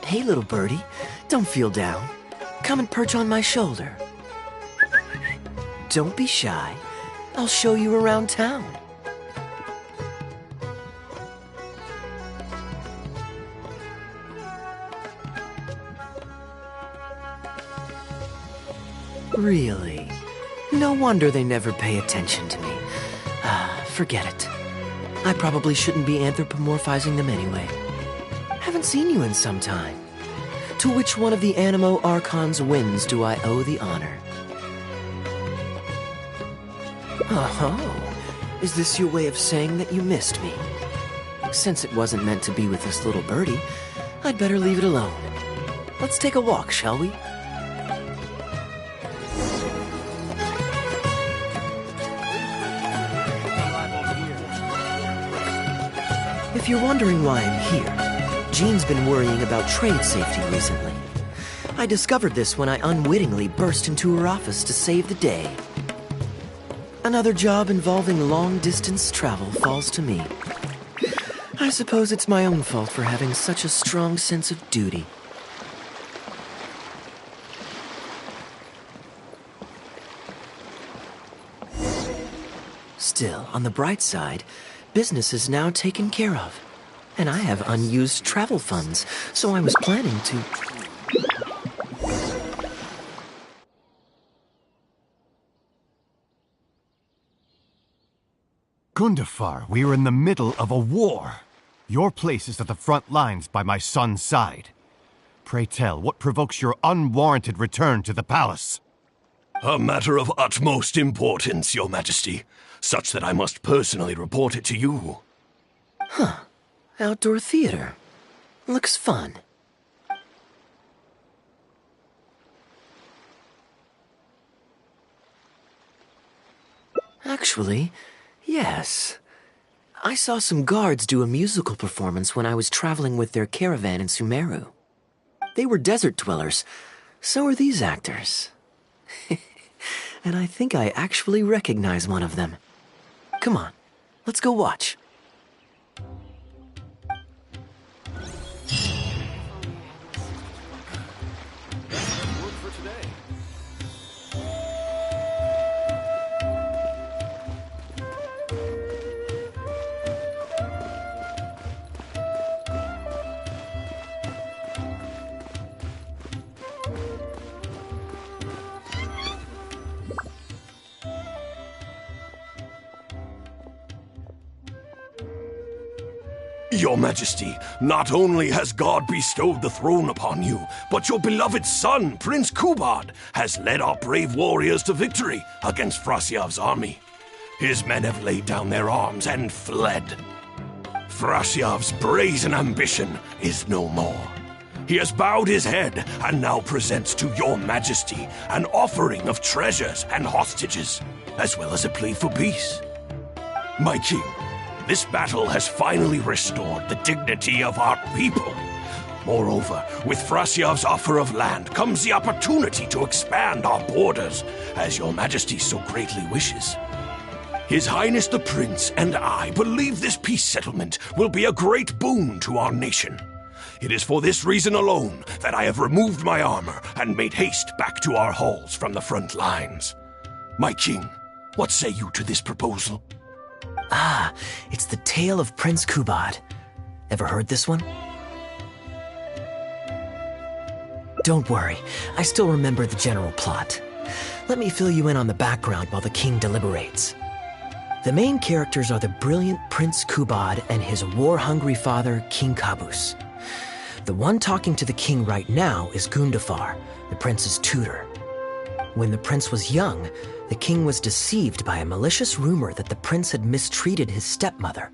Hey, little birdie, don't feel down. Come and perch on my shoulder. Don't be shy. I'll show you around town. Really? No wonder they never pay attention to me. Forget it. I probably shouldn't be anthropomorphizing them anyway. Haven't seen you in some time. To which one of the Animo Archon's winds do I owe the honor? Oh, is this your way of saying that you missed me? Since it wasn't meant to be with this little birdie, I'd better leave it alone. Let's take a walk, shall we? If you're wondering why I'm here, Jean's been worrying about trade safety recently. I discovered this when I unwittingly burst into her office to save the day. Another job involving long-distance travel falls to me. I suppose it's my own fault for having such a strong sense of duty. Still, on the bright side, business is now taken care of. And I have unused travel funds, so I was planning to... Gundafar, we are in the middle of a war. Your place is at the front lines by my son's side. Pray tell, what provokes your unwarranted return to the palace? A matter of utmost importance, Your Majesty, such that I must personally report it to you. Huh. Outdoor theater. Looks fun. Actually, yes. I saw some guards do a musical performance when I was traveling with their caravan in Sumeru. They were desert dwellers. So are these actors. And I think I actually recognize one of them. Come on, let's go watch. Your Majesty, not only has God bestowed the throne upon you, but your beloved son, Prince Kubad, has led our brave warriors to victory against Frasyav's army. His men have laid down their arms and fled. Frasyav's brazen ambition is no more. He has bowed his head and now presents to your Majesty an offering of treasures and hostages, as well as a plea for peace. My king, this battle has finally restored the dignity of our people. Moreover, with Frasyav's offer of land comes the opportunity to expand our borders, as your Majesty so greatly wishes. His Highness the Prince and I believe this peace settlement will be a great boon to our nation. It is for this reason alone that I have removed my armor and made haste back to our halls from the front lines. My king, what say you to this proposal? Ah, it's the tale of Prince Kubad. Ever heard this one? Don't worry, I still remember the general plot. Let me fill you in on the background while the king deliberates. The main characters are the brilliant Prince Kubad and his war-hungry father, King Kabus. The one talking to the king right now is Gundafar, the prince's tutor. When the prince was young, the king was deceived by a malicious rumor that the prince had mistreated his stepmother.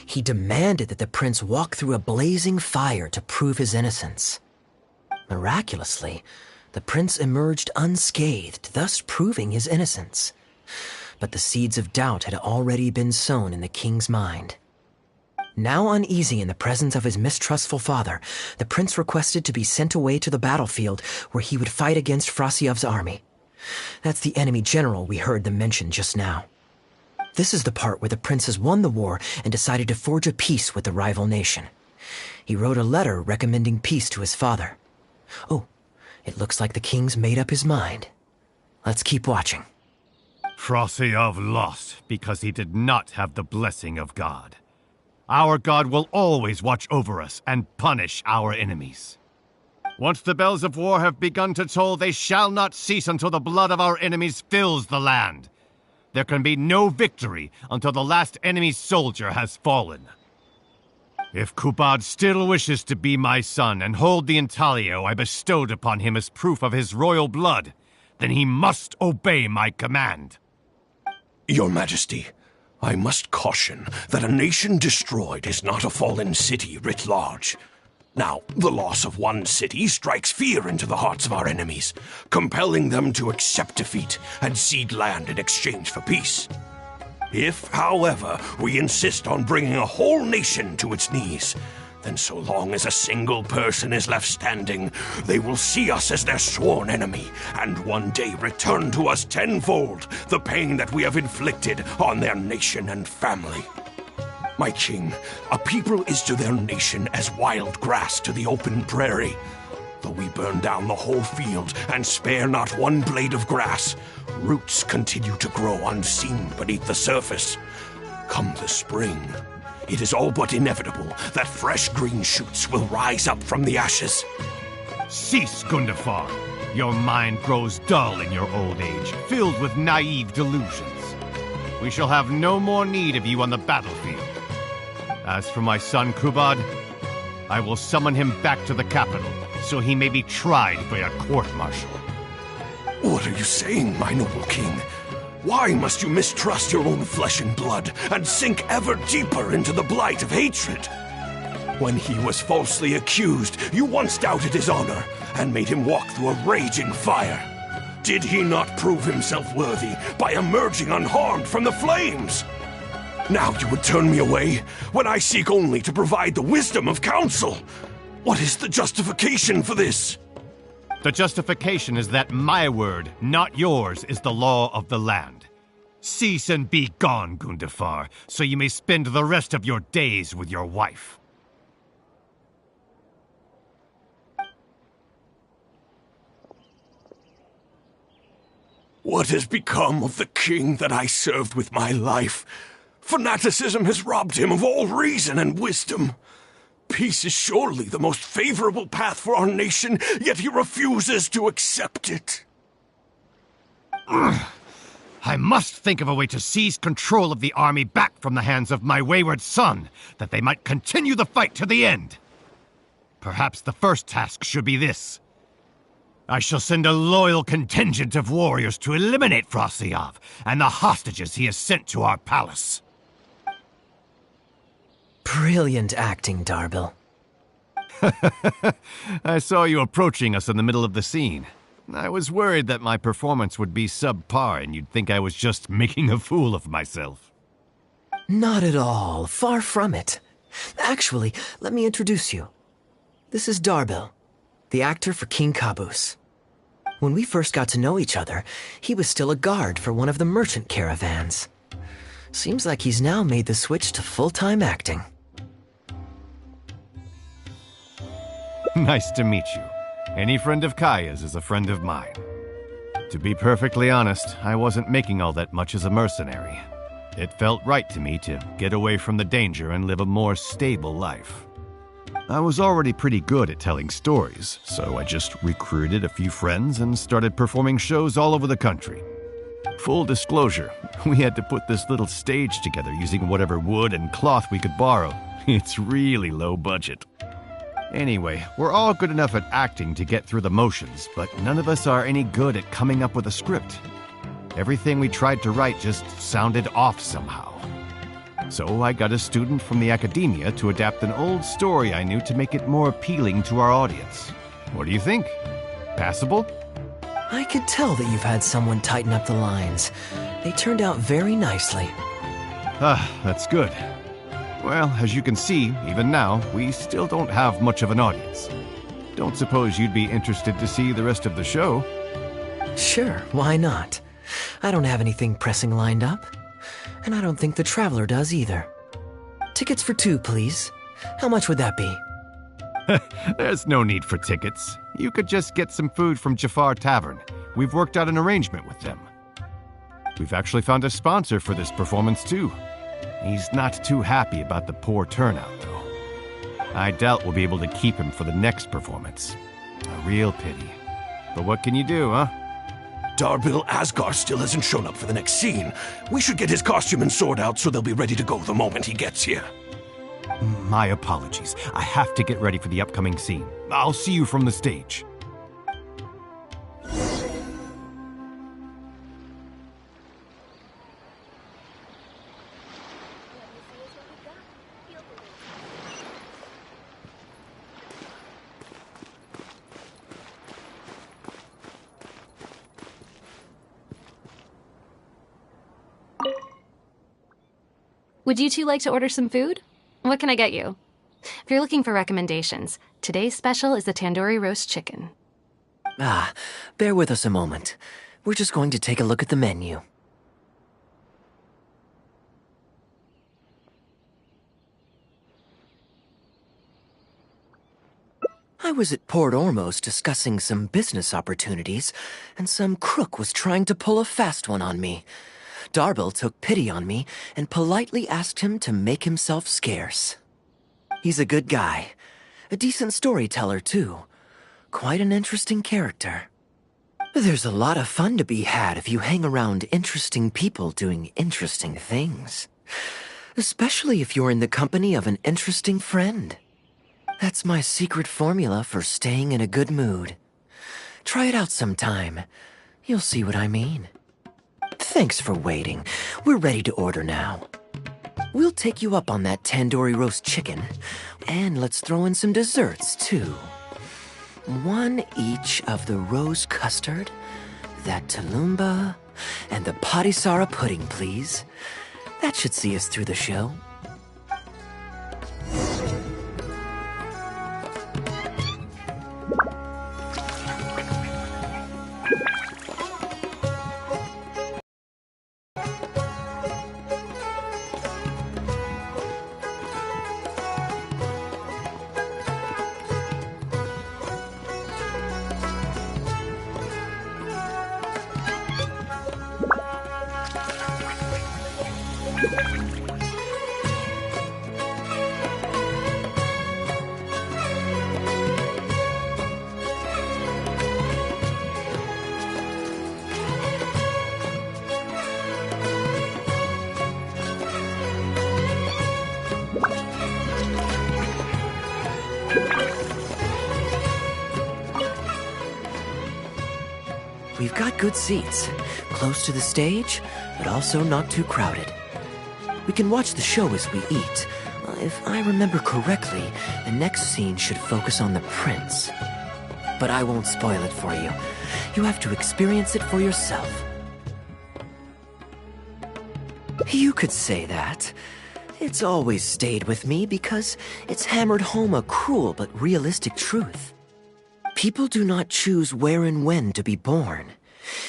He demanded that the prince walk through a blazing fire to prove his innocence. Miraculously, the prince emerged unscathed, thus proving his innocence. But the seeds of doubt had already been sown in the king's mind. Now uneasy in the presence of his mistrustful father, the prince requested to be sent away to the battlefield where he would fight against Frasyav's army. That's the enemy general we heard them mention just now. This is the part where the prince has won the war and decided to forge a peace with the rival nation. He wrote a letter recommending peace to his father. Oh, it looks like the king's made up his mind. Let's keep watching. Frasyav lost because he did not have the blessing of God. Our God will always watch over us and punish our enemies. Once the bells of war have begun to toll, they shall not cease until the blood of our enemies fills the land. There can be no victory until the last enemy soldier has fallen. If Kubad still wishes to be my son and hold the intaglio I bestowed upon him as proof of his royal blood, then he must obey my command. Your Majesty, I must caution that a nation destroyed is not a fallen city writ large. Now, the loss of one city strikes fear into the hearts of our enemies, compelling them to accept defeat and cede land in exchange for peace. If, however, we insist on bringing a whole nation to its knees, then so long as a single person is left standing, they will see us as their sworn enemy, and one day return to us tenfold the pain that we have inflicted on their nation and family. My king, a people is to their nation as wild grass to the open prairie. Though we burn down the whole field and spare not one blade of grass, roots continue to grow unseen beneath the surface. Come the spring, it is all but inevitable that fresh green shoots will rise up from the ashes. Cease, Gundafar. Your mind grows dull in your old age, filled with naive delusions. We shall have no more need of you on the battlefield. As for my son Kubad, I will summon him back to the capital, so he may be tried by a court-martial. What are you saying, my noble king? Why must you mistrust your own flesh and blood and sink ever deeper into the blight of hatred? When he was falsely accused, you once doubted his honor and made him walk through a raging fire. Did he not prove himself worthy by emerging unharmed from the flames? Now you would turn me away when I seek only to provide the wisdom of counsel. What is the justification for this? The justification is that my word, not yours, is the law of the land. Cease and be gone, Gundafar, so you may spend the rest of your days with your wife. What has become of the king that I served with my life? Fanaticism has robbed him of all reason and wisdom. Peace is surely the most favorable path for our nation, yet he refuses to accept it. I must think of a way to seize control of the army back from the hands of my wayward son, that they might continue the fight to the end. Perhaps the first task should be this. I shall send a loyal contingent of warriors to eliminate Frosiyov and the hostages he has sent to our palace. Brilliant acting, Darbil. I saw you approaching us in the middle of the scene. I was worried that my performance would be subpar and you'd think I was just making a fool of myself. Not at all. Far from it. Actually, let me introduce you. This is Darbil, the actor for King Caboose. When we first got to know each other, he was still a guard for one of the merchant caravans. Seems like he's now made the switch to full-time acting. Nice to meet you. Any friend of Kaya's is a friend of mine. To be perfectly honest, I wasn't making all that much as a mercenary. It felt right to me to get away from the danger and live a more stable life. I was already pretty good at telling stories, so I just recruited a few friends and started performing shows all over the country. Full disclosure, we had to put this little stage together using whatever wood and cloth we could borrow. It's really low budget. Anyway, we're all good enough at acting to get through the motions, but none of us are any good at coming up with a script. Everything we tried to write just sounded off somehow. So I got a student from the academia to adapt an old story I knew to make it more appealing to our audience. What do you think? Passable? I could tell that you've had someone tighten up the lines. They turned out very nicely. That's good. Well, as you can see, even now, we still don't have much of an audience. Don't suppose you'd be interested to see the rest of the show? Sure, why not? I don't have anything pressing lined up. And I don't think the Traveler does either. Tickets for 2, please. How much would that be? There's no need for tickets. You could just get some food from Jafar Tavern. We've worked out an arrangement with them. We've actually found a sponsor for this performance, too. He's not too happy about the poor turnout, though. I doubt we'll be able to keep him for the next performance. A real pity. But what can you do, huh? Darbil Asgar still hasn't shown up for the next scene. We should get his costume and sword out so they'll be ready to go the moment he gets here. My apologies. I have to get ready for the upcoming scene. I'll see you from the stage. Would you two like to order some food? What can I get you? If you're looking for recommendations, today's special is the tandoori roast chicken. Bear with us a moment. We're just going to take a look at the menu. I was at Port Ormos discussing some business opportunities, and some crook was trying to pull a fast one on me. Darbil took pity on me and politely asked him to make himself scarce. He's a good guy. A decent storyteller, too. Quite an interesting character. There's a lot of fun to be had if you hang around interesting people doing interesting things. Especially if you're in the company of an interesting friend. That's my secret formula for staying in a good mood. Try it out sometime. You'll see what I mean. Thanks for waiting. We're ready to order now. We'll take you up on that tandoori roast chicken. And let's throw in some desserts, too. 1 each of the rose custard, that talumba, and the patisara pudding, please. That should see us through the show. We've got good seats, close to the stage, but also not too crowded. We can watch the show as we eat. If I remember correctly, the next scene should focus on the prince. But I won't spoil it for you. You have to experience it for yourself. You could say that. It's always stayed with me because it's hammered home a cruel but realistic truth. People do not choose where and when to be born,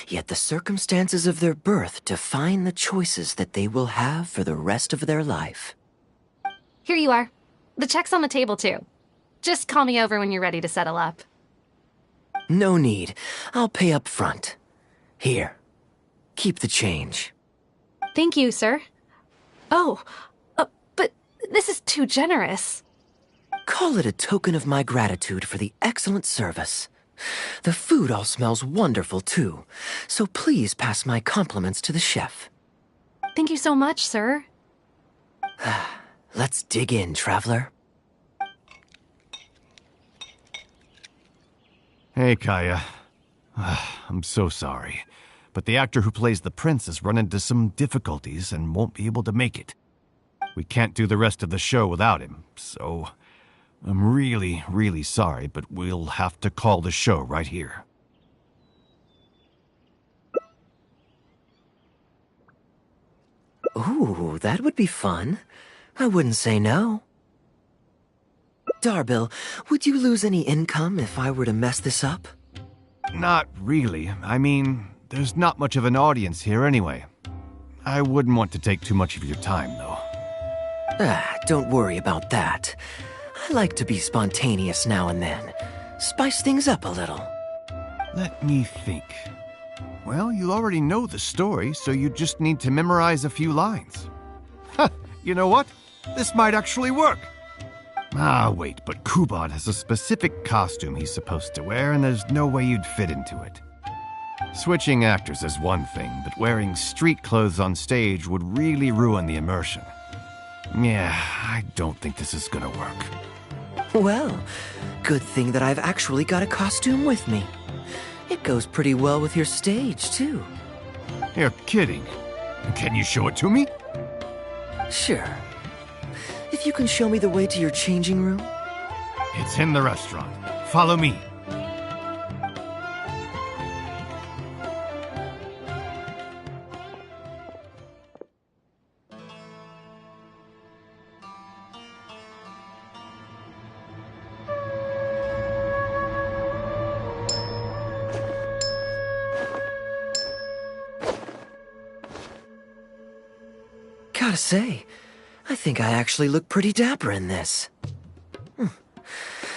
yet the circumstances of their birth define the choices that they will have for the rest of their life. Here you are. The check's on the table, too. Just call me over when you're ready to settle up. No need. I'll pay up front. Here. Keep the change. Thank you, sir. Oh, but this is too generous. Call it a token of my gratitude for the excellent service. The food all smells wonderful, too, so please pass my compliments to the chef. Thank you so much, sir. Let's dig in, traveler. Hey, Kaya. I'm so sorry, but the actor who plays the prince has run into some difficulties and won't be able to make it. We can't do the rest of the show without him, so I'm really, really sorry, but we'll have to call the show right here. Ooh, that would be fun. I wouldn't say no. Darbil, would you lose any income if I were to mess this up? Not really. I mean, there's not much of an audience here anyway. I wouldn't want to take too much of your time, though. Don't worry about that. I like to be spontaneous now and then. Spice things up a little. Let me think. Well, you already know the story, so you just need to memorize a few lines. Ha! You know what? This might actually work. Wait, but Kubad has a specific costume he's supposed to wear, and there's no way you'd fit into it. Switching actors is one thing, but wearing street clothes on stage would really ruin the immersion. Yeah, I don't think this is gonna work. Well, good thing that I've actually got a costume with me. It goes pretty well with your stage, too. You're kidding. Can you show it to me? Sure. If you can show me the way to your changing room. It's in the restaurant. Follow me. Gotta say, I think I actually look pretty dapper in this.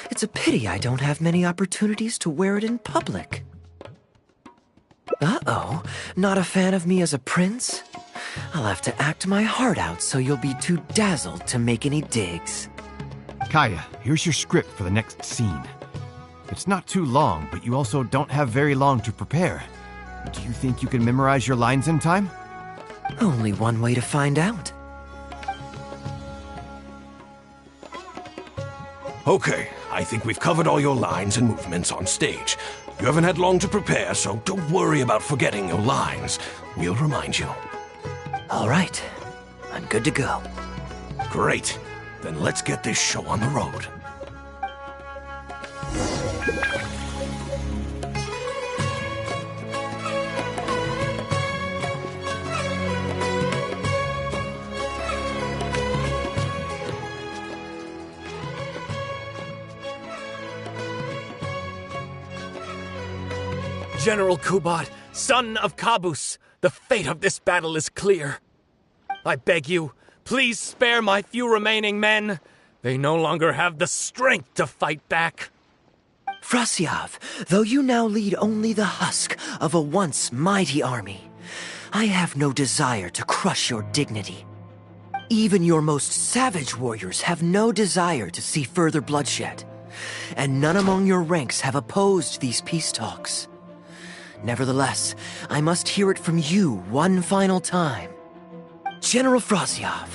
It's a pity I don't have many opportunities to wear it in public. Uh-oh, not a fan of me as a prince? I'll have to act my heart out so you'll be too dazzled to make any digs. Kaya, here's your script for the next scene. It's not too long, but you also don't have very long to prepare. Do you think you can memorize your lines in time? Only one way to find out. Okay, I think we've covered all your lines and movements on stage. You haven't had long to prepare, so don't worry about forgetting your lines. We'll remind you. All right, I'm good to go. Great. Then let's get this show on the road. General Kubad, son of Kabus, the fate of this battle is clear. I beg you, please spare my few remaining men. They no longer have the strength to fight back. Frasyav, though you now lead only the husk of a once mighty army, I have no desire to crush your dignity. Even your most savage warriors have no desire to see further bloodshed, and none among your ranks have opposed these peace talks. Nevertheless, I must hear it from you one final time. General Frasyav,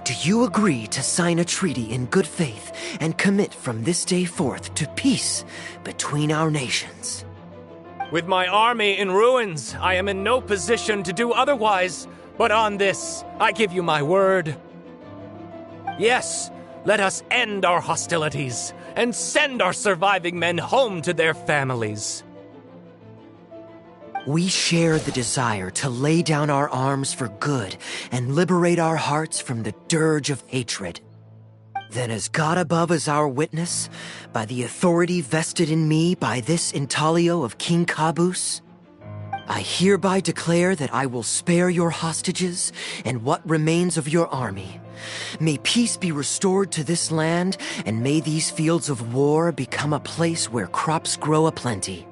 do you agree to sign a treaty in good faith and commit from this day forth to peace between our nations? With my army in ruins, I am in no position to do otherwise, but on this, I give you my word. Yes, let us end our hostilities and send our surviving men home to their families. We share the desire to lay down our arms for good and liberate our hearts from the dirge of hatred. Then as God above is our witness, by the authority vested in me by this intaglio of King Caboose, I hereby declare that I will spare your hostages and what remains of your army. May peace be restored to this land, and may these fields of war become a place where crops grow aplenty.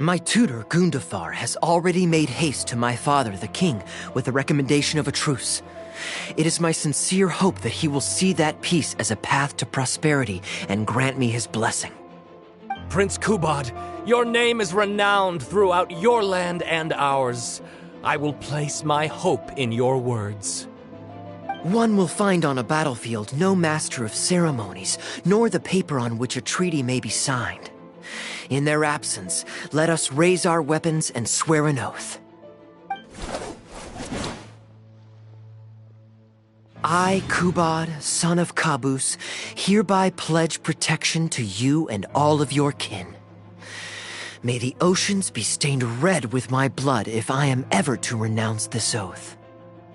My tutor, Gundafar, has already made haste to my father, the king, with the recommendation of a truce. It is my sincere hope that he will see that peace as a path to prosperity and grant me his blessing. Prince Kubad, your name is renowned throughout your land and ours. I will place my hope in your words. One will find on a battlefield no master of ceremonies, nor the paper on which a treaty may be signed. In their absence, let us raise our weapons and swear an oath. I, Kubad, son of Caboose, hereby pledge protection to you and all of your kin. May the oceans be stained red with my blood if I am ever to renounce this oath.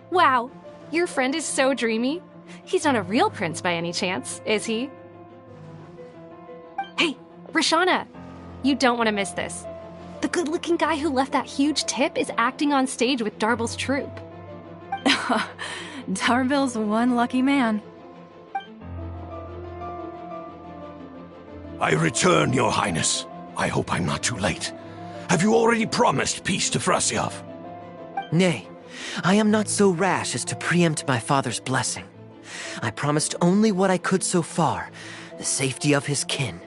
Wow, your friend is so dreamy. He's not a real prince by any chance, is he? Hey, Rashana, you don't want to miss this. The good-looking guy who left that huge tip is acting on stage with Darbel's troupe. Darbel's one lucky man. I return, Your Highness. I hope I'm not too late. Have you already promised peace to Frasiov? Nay, I am not so rash as to preempt my father's blessing. I promised only what I could so far, the safety of his kin.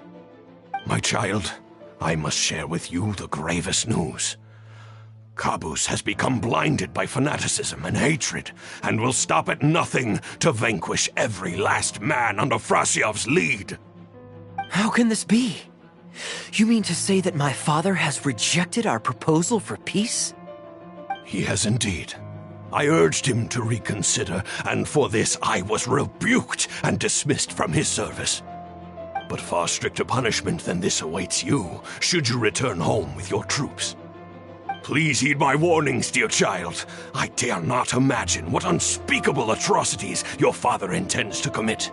My child, I must share with you the gravest news. Caboose has become blinded by fanaticism and hatred, and will stop at nothing to vanquish every last man under Frasiov's lead. How can this be? You mean to say that my father has rejected our proposal for peace? He has indeed. I urged him to reconsider, and for this I was rebuked and dismissed from his service. But far stricter punishment than this awaits you, should you return home with your troops. Please heed my warnings, dear child. I dare not imagine what unspeakable atrocities your father intends to commit.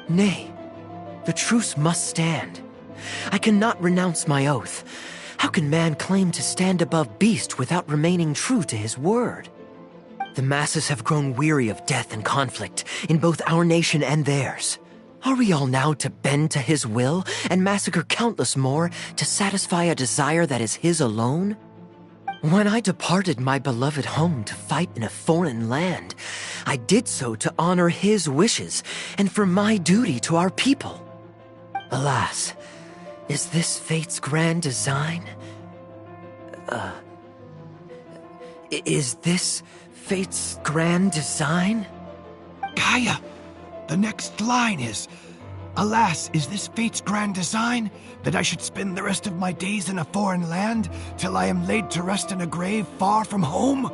Nay, the truce must stand. I cannot renounce my oath. How can man claim to stand above beast without remaining true to his word? The masses have grown weary of death and conflict in both our nation and theirs. Are we all now to bend to his will and massacre countless more to satisfy a desire that is his alone? When I departed my beloved home to fight in a foreign land, I did so to honor his wishes and for my duty to our people. Alas, is this fate's grand design? Is this fate's grand design? Kaya! The next line is, "Alas, is this fate's grand design, that I should spend the rest of my days in a foreign land, till I am laid to rest in a grave far from home?"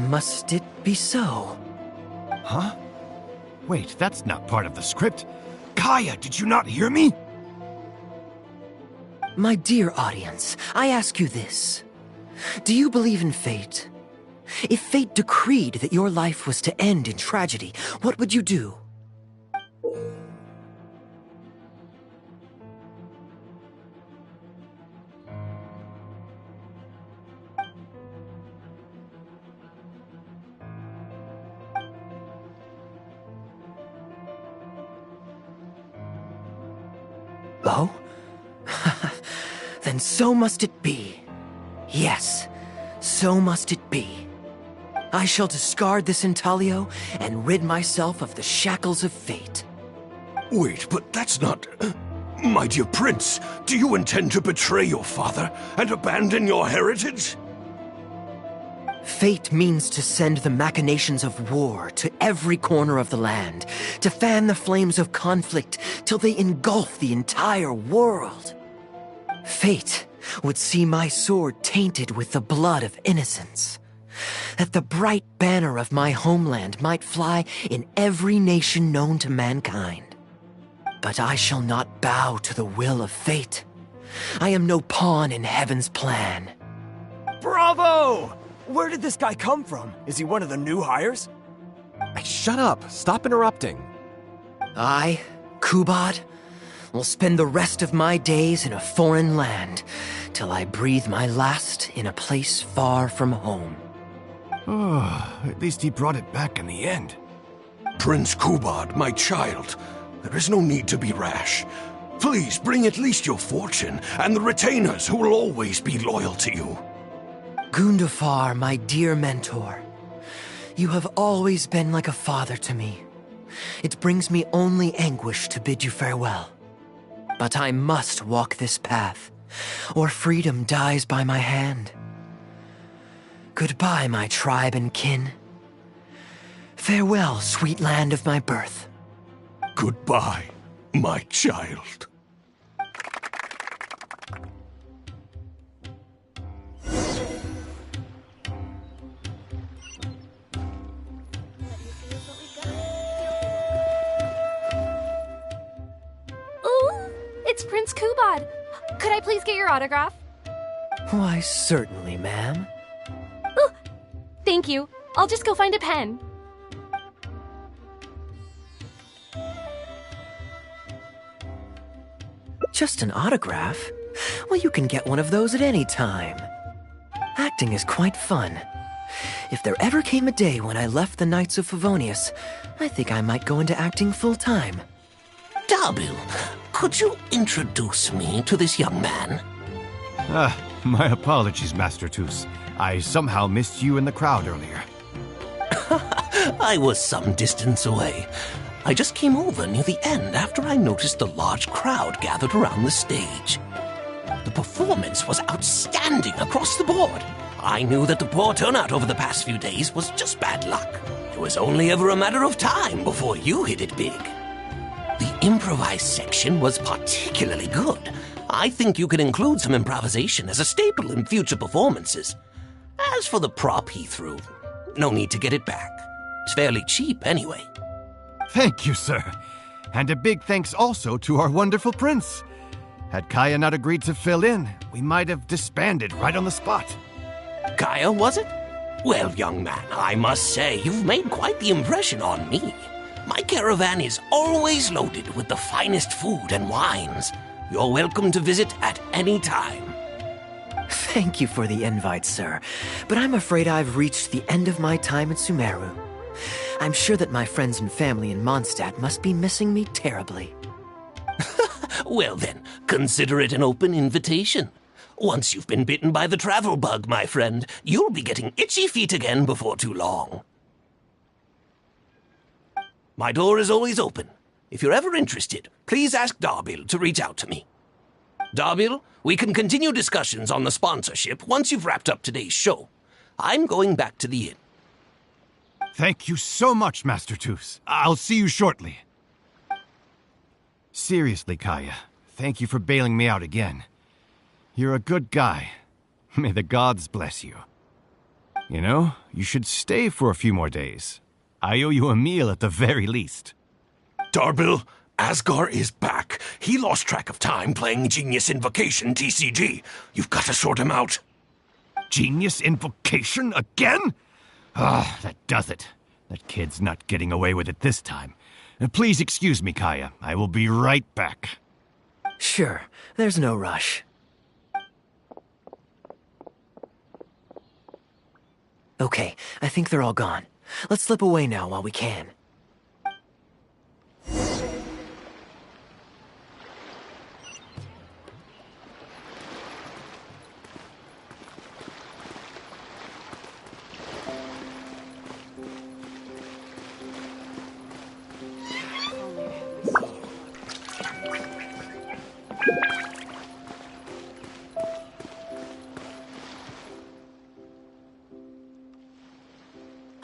Must it be so? Huh? Wait, that's not part of the script. Kaya, did you not hear me? My dear audience, I ask you this. Do you believe in fate? If fate decreed that your life was to end in tragedy, what would you do? Oh? Then so must it be. Yes, so must it be. I shall discard this intaglio and rid myself of the shackles of fate. Wait, but that's not... My dear prince, do you intend to betray your father and abandon your heritage? Fate means to send the machinations of war to every corner of the land, to fan the flames of conflict till they engulf the entire world. Fate, would see my sword tainted with the blood of innocents. That the bright banner of my homeland might fly in every nation known to mankind. But I shall not bow to the will of fate. I am no pawn in heaven's plan. Bravo! Where did this guy come from? Is he one of the new hires? Shut up! Stop interrupting. I, Kubad, will spend the rest of my days in a foreign land till I breathe my last in a place far from home. Oh, at least he brought it back in the end. Prince Kubad, my child, there is no need to be rash. Please bring at least your fortune and the retainers who will always be loyal to you. Gundafar, my dear mentor, you have always been like a father to me. It brings me only anguish to bid you farewell. But I must walk this path, or freedom dies by my hand. Goodbye, my tribe and kin. Farewell, sweet land of my birth. Goodbye, my child. Ooh, it's Prince Kubad. Could I please get your autograph? Why, certainly, ma'am. Ooh, thank you. I'll just go find a pen. Just an autograph? Well, you can get one of those at any time. Acting is quite fun. If there ever came a day when I left the Knights of Favonius, I think I might go into acting full-time. Darbil, could you introduce me to this young man? My apologies, Master Toos. I somehow missed you in the crowd earlier. I was some distance away. I just came over near the end after I noticed the large crowd gathered around the stage. The performance was outstanding across the board. I knew that the poor turnout over the past few days was just bad luck. It was only ever a matter of time before you hit it big. The improvised section was particularly good. I think you could include some improvisation as a staple in future performances. As for the prop he threw, no need to get it back. It's fairly cheap anyway. Thank you, sir. And a big thanks also to our wonderful prince. Had Kaya not agreed to fill in, we might have disbanded right on the spot. Kaya, was it? Well, young man, I must say you've made quite the impression on me. My caravan is always loaded with the finest food and wines. You're welcome to visit at any time. Thank you for the invite, sir, but I'm afraid I've reached the end of my time at Sumeru. I'm sure that my friends and family in Mondstadt must be missing me terribly. Well then, consider it an open invitation. Once you've been bitten by the travel bug, my friend, you'll be getting itchy feet again before too long. My door is always open. If you're ever interested, please ask Darbil to reach out to me. Darbil, we can continue discussions on the sponsorship once you've wrapped up today's show. I'm going back to the inn. Thank you so much, Master Toos. I'll see you shortly. Seriously, Kaya, thank you for bailing me out again. You're a good guy. May the gods bless you. You know, you should stay for a few more days. I owe you a meal at the very least. Darbil, Asgar is back. He lost track of time playing Genius Invocation TCG. You've got to sort him out. Genius Invocation again? Ah, that does it. That kid's not getting away with it this time. Please excuse me, Kaya. I will be right back. Sure, there's no rush. Okay, I think they're all gone. Let's slip away now while we can.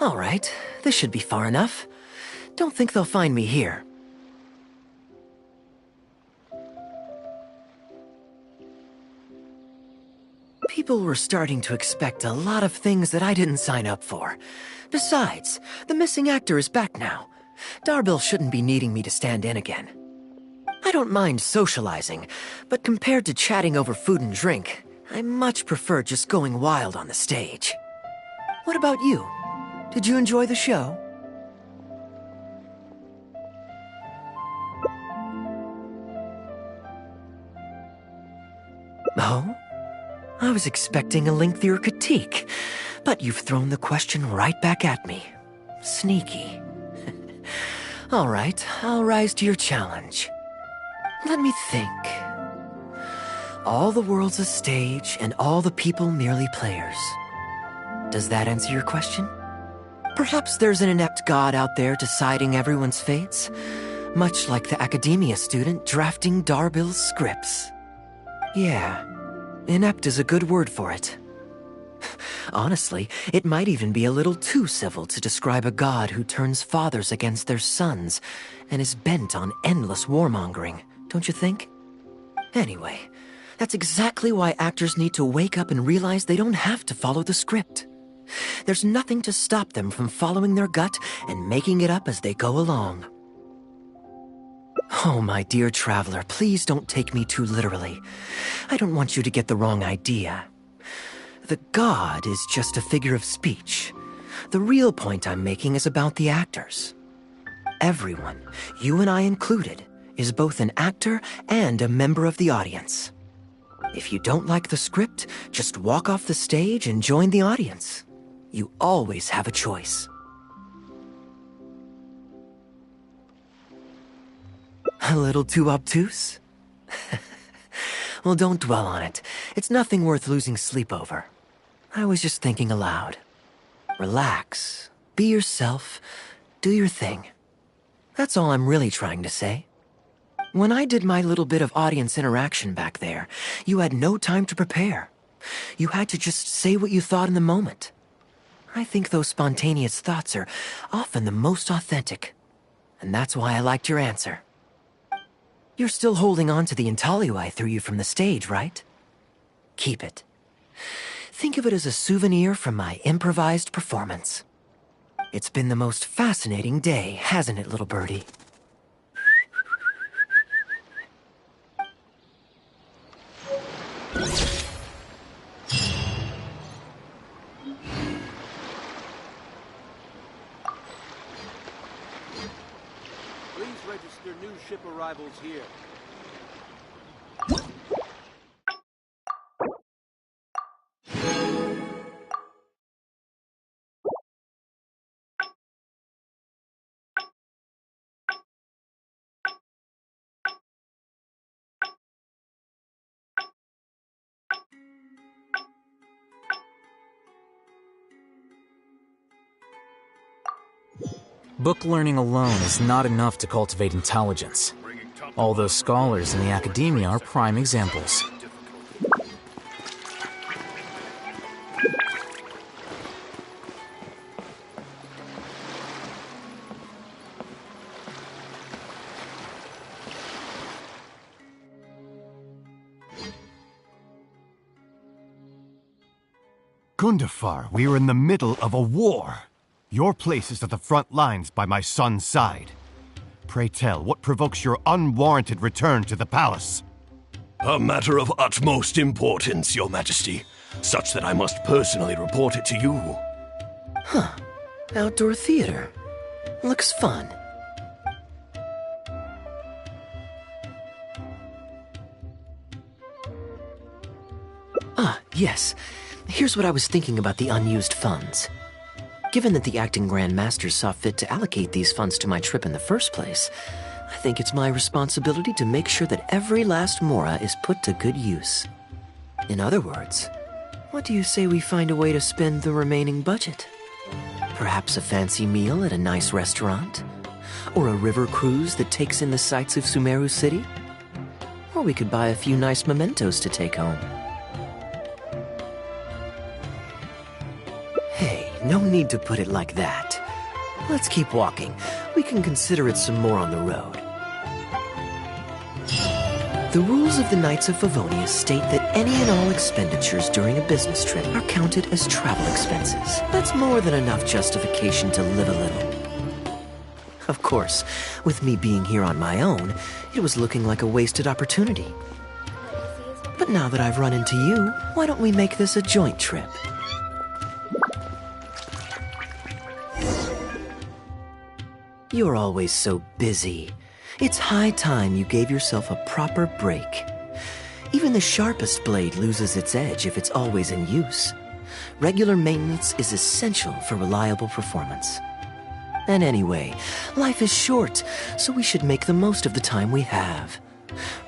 All right, this should be far enough. Don't think they'll find me here. People were starting to expect a lot of things that I didn't sign up for. Besides, the missing actor is back now. Darbil shouldn't be needing me to stand in again. I don't mind socializing, but compared to chatting over food and drink, I much prefer just going wild on the stage. What about you? Did you enjoy the show? Oh? I was expecting a lengthier critique, but you've thrown the question right back at me. Sneaky. All right, I'll rise to your challenge. Let me think. All the world's a stage, and all the people merely players. Does that answer your question? Perhaps there's an inept god out there deciding everyone's fates, much like the academia student drafting Darbil's scripts. Yeah, inept is a good word for it. Honestly, it might even be a little too civil to describe a god who turns fathers against their sons and is bent on endless warmongering, don't you think? Anyway, that's exactly why actors need to wake up and realize they don't have to follow the script. There's nothing to stop them from following their gut and making it up as they go along. Oh, my dear traveler, please don't take me too literally. I don't want you to get the wrong idea. The god is just a figure of speech. The real point I'm making is about the actors. Everyone, you and I included, is both an actor and a member of the audience. If you don't like the script, just walk off the stage and join the audience. You always have a choice. A little too obtuse? Well, don't dwell on it. It's nothing worth losing sleep over. I was just thinking aloud. Relax, be yourself, do your thing. That's all I'm really trying to say. When I did my little bit of audience interaction back there, you had no time to prepare. You had to just say what you thought in the moment. I think those spontaneous thoughts are often the most authentic. And that's why I liked your answer. You're still holding on to the intaglio I threw you from the stage, right? Keep it. Think of it as a souvenir from my improvised performance. It's been the most fascinating day, hasn't it, little birdie? Please register new ship arrivals here. Book learning alone is not enough to cultivate intelligence. All those scholars in the academia are prime examples. Gundafar, we are in the middle of a war. Your place is at the front lines by my son's side. Pray tell, what provokes your unwarranted return to the palace? A matter of utmost importance, Your Majesty, such that I must personally report it to you. Huh. Outdoor theater. Looks fun. Ah, yes. Here's what I was thinking about the unused funds. Given that the acting Grand Masters saw fit to allocate these funds to my trip in the first place, I think it's my responsibility to make sure that every last mora is put to good use. In other words, what do you say we find a way to spend the remaining budget? Perhaps a fancy meal at a nice restaurant? Or a river cruise that takes in the sights of Sumeru City? Or we could buy a few nice mementos to take home. Hey, no need to put it like that. Let's keep walking. We can consider it some more on the road. The rules of the Knights of Favonius state that any and all expenditures during a business trip are counted as travel expenses. That's more than enough justification to live a little. Of course, with me being here on my own, it was looking like a wasted opportunity. But now that I've run into you, why don't we make this a joint trip? You're always so busy. It's high time you gave yourself a proper break. Even the sharpest blade loses its edge if it's always in use. Regular maintenance is essential for reliable performance. And anyway, life is short, so we should make the most of the time we have.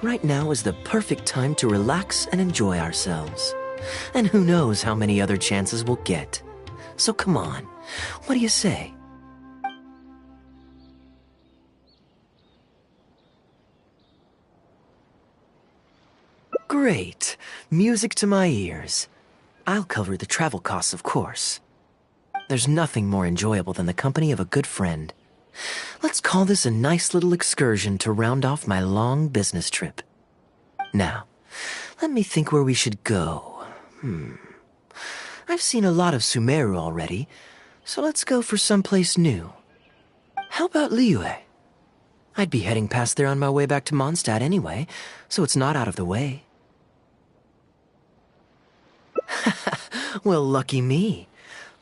Right now is the perfect time to relax and enjoy ourselves. And who knows how many other chances we'll get. So come on, what do you say? Great. Music to my ears. I'll cover the travel costs, of course. There's nothing more enjoyable than the company of a good friend. Let's call this a nice little excursion to round off my long business trip. Now, let me think where we should go. I've seen a lot of Sumeru already, so let's go for someplace new. How about Liyue? I'd be heading past there on my way back to Mondstadt anyway, so it's not out of the way. Well, lucky me.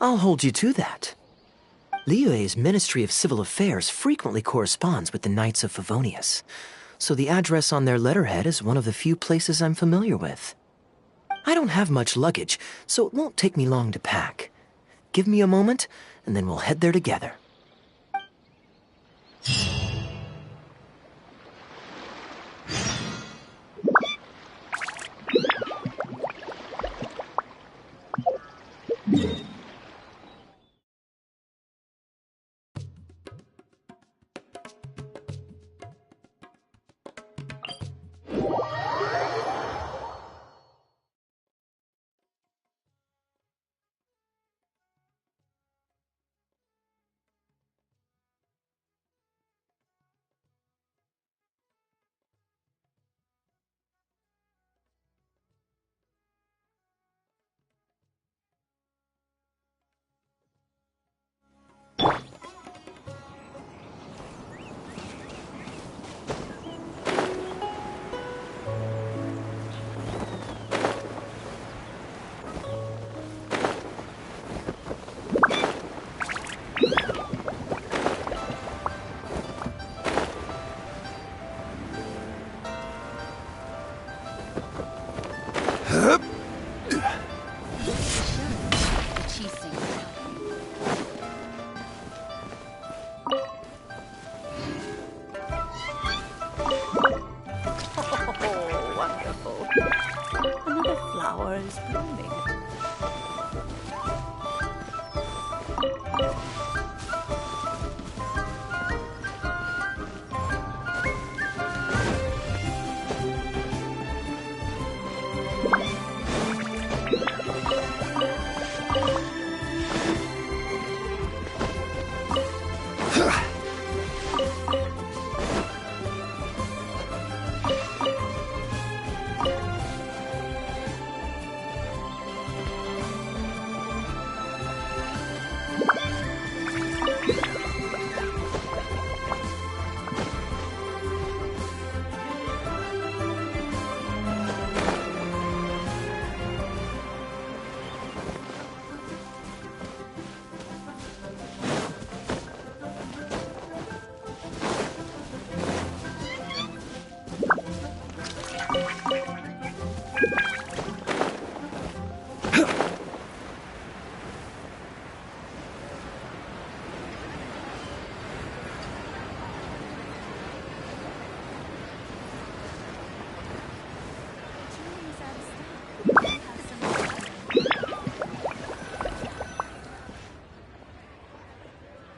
I'll hold you to that. Liyue's Ministry of Civil Affairs frequently corresponds with the Knights of Favonius, so the address on their letterhead is one of the few places I'm familiar with. I don't have much luggage, so it won't take me long to pack. Give me a moment, and then we'll head there together.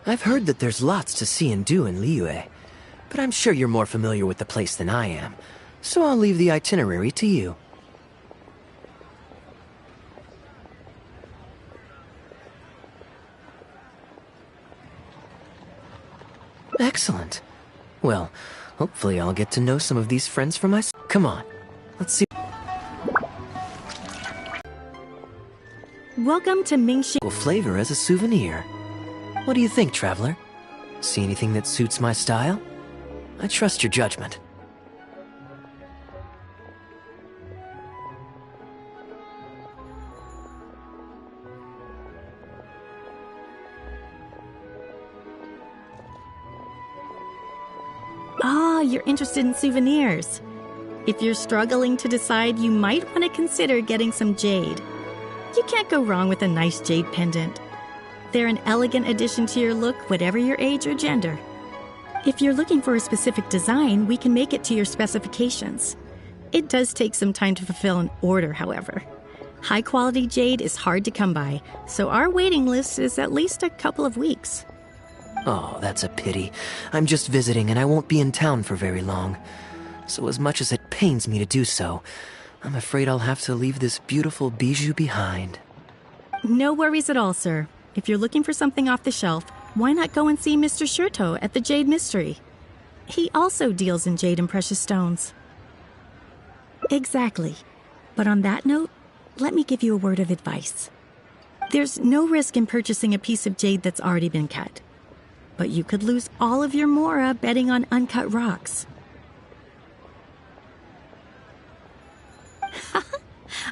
I've heard that there's lots to see and do in Liyue, but I'm sure you're more familiar with the place than I am, so I'll leave the itinerary to you. Excellent. Well, hopefully I'll get to know some of these friends for myself. come on. Let's see. Welcome to Mingxi. Flavor as a souvenir. What do you think, traveler? See anything that suits my style? I trust your judgment. Ah, you're interested in souvenirs. If you're struggling to decide, you might want to consider getting some jade. You can't go wrong with a nice jade pendant. They're an elegant addition to your look, whatever your age or gender. If you're looking for a specific design, we can make it to your specifications. It does take some time to fulfill an order, however. High-quality jade is hard to come by, so our waiting list is at least a couple of weeks. Oh, that's a pity. I'm just visiting and I won't be in town for very long. So as much as it pains me to do so, I'm afraid I'll have to leave this beautiful bijou behind. No worries at all, sir. If you're looking for something off the shelf, why not go and see Mr. Shurto at the Jade Mystery? He also deals in jade and precious stones. Exactly. But on that note, let me give you a word of advice. There's no risk in purchasing a piece of jade that's already been cut. But you could lose all of your mora betting on uncut rocks.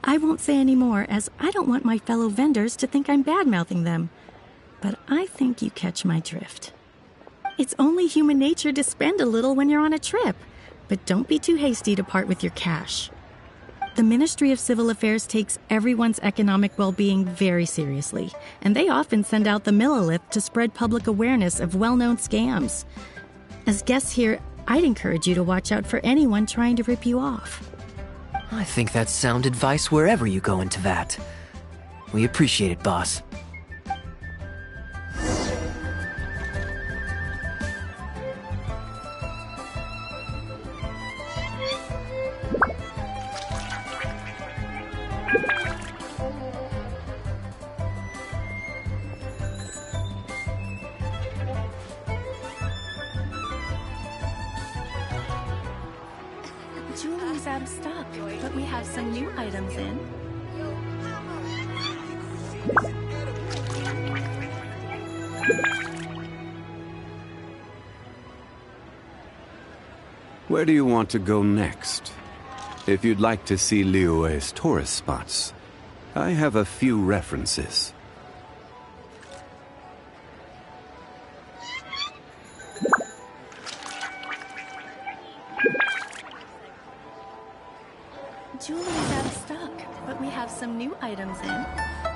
I won't say any more, as I don't want my fellow vendors to think I'm bad-mouthing them. But I think you catch my drift. It's only human nature to spend a little when you're on a trip, but don't be too hasty to part with your cash. The Ministry of Civil Affairs takes everyone's economic well-being very seriously, and they often send out the Millilith to spread public awareness of well-known scams. As guests here, I'd encourage you to watch out for anyone trying to rip you off. I think that's sound advice wherever you go into that. We appreciate it, boss. Jewelry's out of stock, but we have some new items in. Where do you want to go next? If you'd like to see Liyue's tourist spots, I have a few references. Jewelry's out of stock, but we have some new items in.